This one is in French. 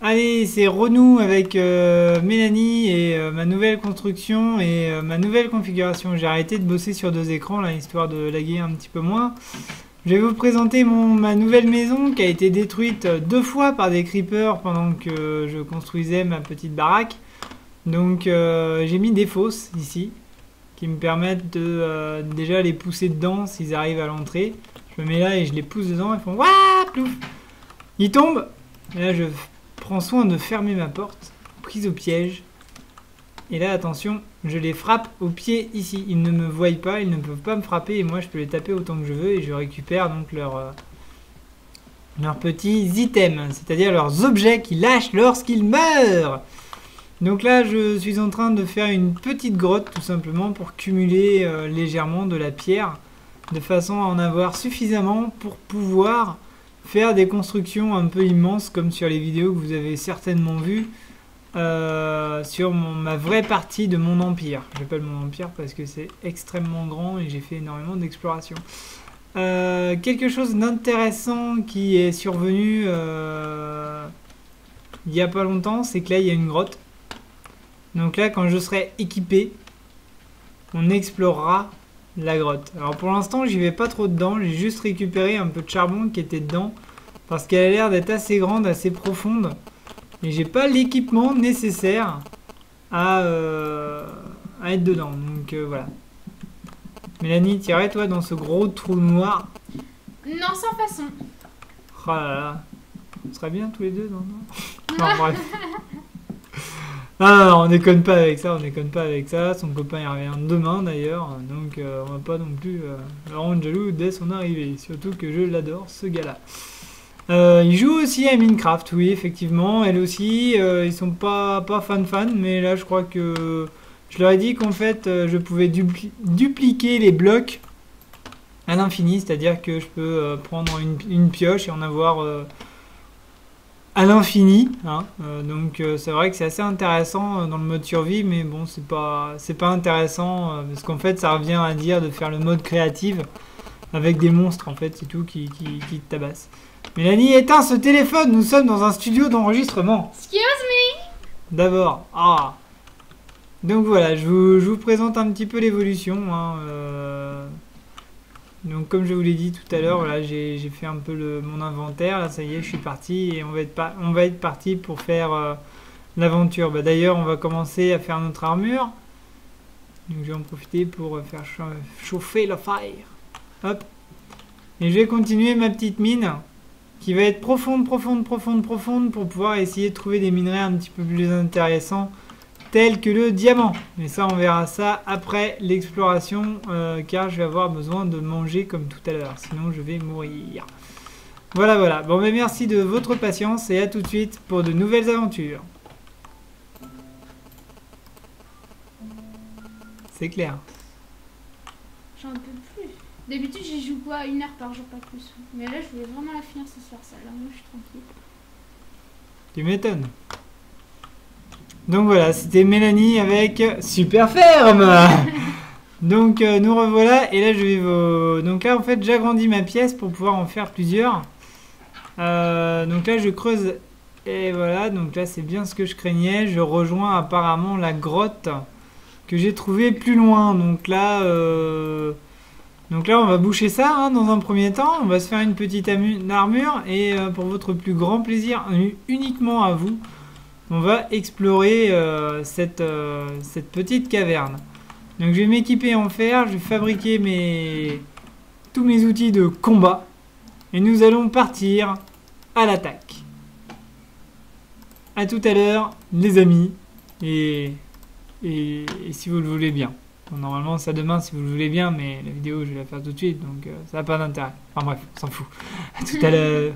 Allez, c'est Renou avec Mélanie et ma nouvelle construction et ma nouvelle configuration. J'ai arrêté de bosser sur deux écrans là, histoire de laguer un petit peu moins. Je vais vous présenter ma nouvelle maison qui a été détruite deux fois par des creepers pendant que je construisais ma petite baraque. Donc j'ai mis des fosses ici qui me permettent de déjà les pousser dedans s'ils arrivent à l'entrée. Je me mets là et je les pousse dedans, ils font Wouah plouf. Ils tombent. Et là je prends soin de fermer ma porte, prise au piège. Et là attention, je les frappe au pied ici. Ils ne me voient pas, ils ne peuvent pas me frapper et moi je peux les taper autant que je veux et je récupère donc leurs petits items, c'est-à-dire leurs objets qu'ils lâchent lorsqu'ils meurent. Donc là je suis en train de faire une petite grotte tout simplement pour cumuler légèrement de la pierre de façon à en avoir suffisamment pour pouvoir faire des constructions un peu immenses comme sur les vidéos que vous avez certainement vues sur ma vraie partie de mon empire. J'appelle mon empire parce que c'est extrêmement grand et j'ai fait énormément d'exploration. Quelque chose d'intéressant qui est survenu il n'y a pas longtemps, c'est que là il y a une grotte. Donc là quand je serai équipé, on explorera la grotte. Alors pour l'instant j'y vais pas trop dedans, j'ai juste récupéré un peu de charbon qui était dedans parce qu'elle a l'air d'être assez grande, assez profonde et j'ai pas l'équipement nécessaire à être dedans. Donc voilà. Mélanie, t'irais toi dans ce gros trou noir? Non, sans façon. Oh là là, on serait bien tous les deux non? Non bref. Ah, on déconne pas avec ça, on déconne pas avec ça. Son copain il revient demain d'ailleurs, donc on va pas non plus le rendre jaloux dès son arrivée. Surtout que je l'adore ce gars-là. Il joue aussi à Minecraft, oui effectivement. Elle aussi, ils sont pas fan, mais là je crois que je leur ai dit qu'en fait je pouvais dupliquer les blocs à l'infini, c'est-à-dire que je peux prendre une pioche et en avoir à l'infini, hein. Donc c'est vrai que c'est assez intéressant dans le mode survie, mais bon c'est pas intéressant parce qu'en fait ça revient à dire de faire le mode créative avec des monstres en fait, c'est tout qui te tabasse. Mélanie, éteins ce téléphone, nous sommes dans un studio d'enregistrement. Excuse me. D'abord, donc voilà, je vous présente un petit peu l'évolution, hein, donc comme je vous l'ai dit tout à l'heure, voilà, j'ai fait un peu mon inventaire, là ça y est, je suis parti et on va être parti pour faire l'aventure. Bah, d'ailleurs, on va commencer à faire notre armure. Donc je vais en profiter pour faire chauffer le fire. Hop. Et je vais continuer ma petite mine qui va être profonde pour pouvoir essayer de trouver des minerais un petit peu plus intéressants tel que le diamant. Mais ça, on verra ça après l'exploration, car je vais avoir besoin de manger comme tout à l'heure, sinon je vais mourir. Voilà. Bon, mais merci de votre patience et à tout de suite pour de nouvelles aventures. C'est clair. J'en peux plus. D'habitude, j'y joue quoi 1 heure par jour, pas plus. Mais là, je voulais vraiment la finir ce soir, celle-là. Moi, je suis tranquille. Tu m'étonnes. Donc voilà, c'était Mélanie avec Super Ferme. Donc nous revoilà et là je vais donc là en fait j'agrandis ma pièce pour pouvoir en faire plusieurs. Donc là je creuse et voilà, donc là c'est bien ce que je craignais. Je rejoins apparemment la grotte que j'ai trouvée plus loin. Donc là on va boucher ça, hein, dans un premier temps. On va se faire une petite armure et pour votre plus grand plaisir, uniquement à vous, on va explorer cette petite caverne. Donc je vais m'équiper en fer, je vais fabriquer tous mes outils de combat. Et nous allons partir à l'attaque. A tout à l'heure, les amis. Et si vous le voulez bien. Bon, normalement c'est demain si vous le voulez bien, mais la vidéo je vais la faire tout de suite, donc ça n'a pas d'intérêt. Enfin bref, on s'en fout. A tout à l'heure.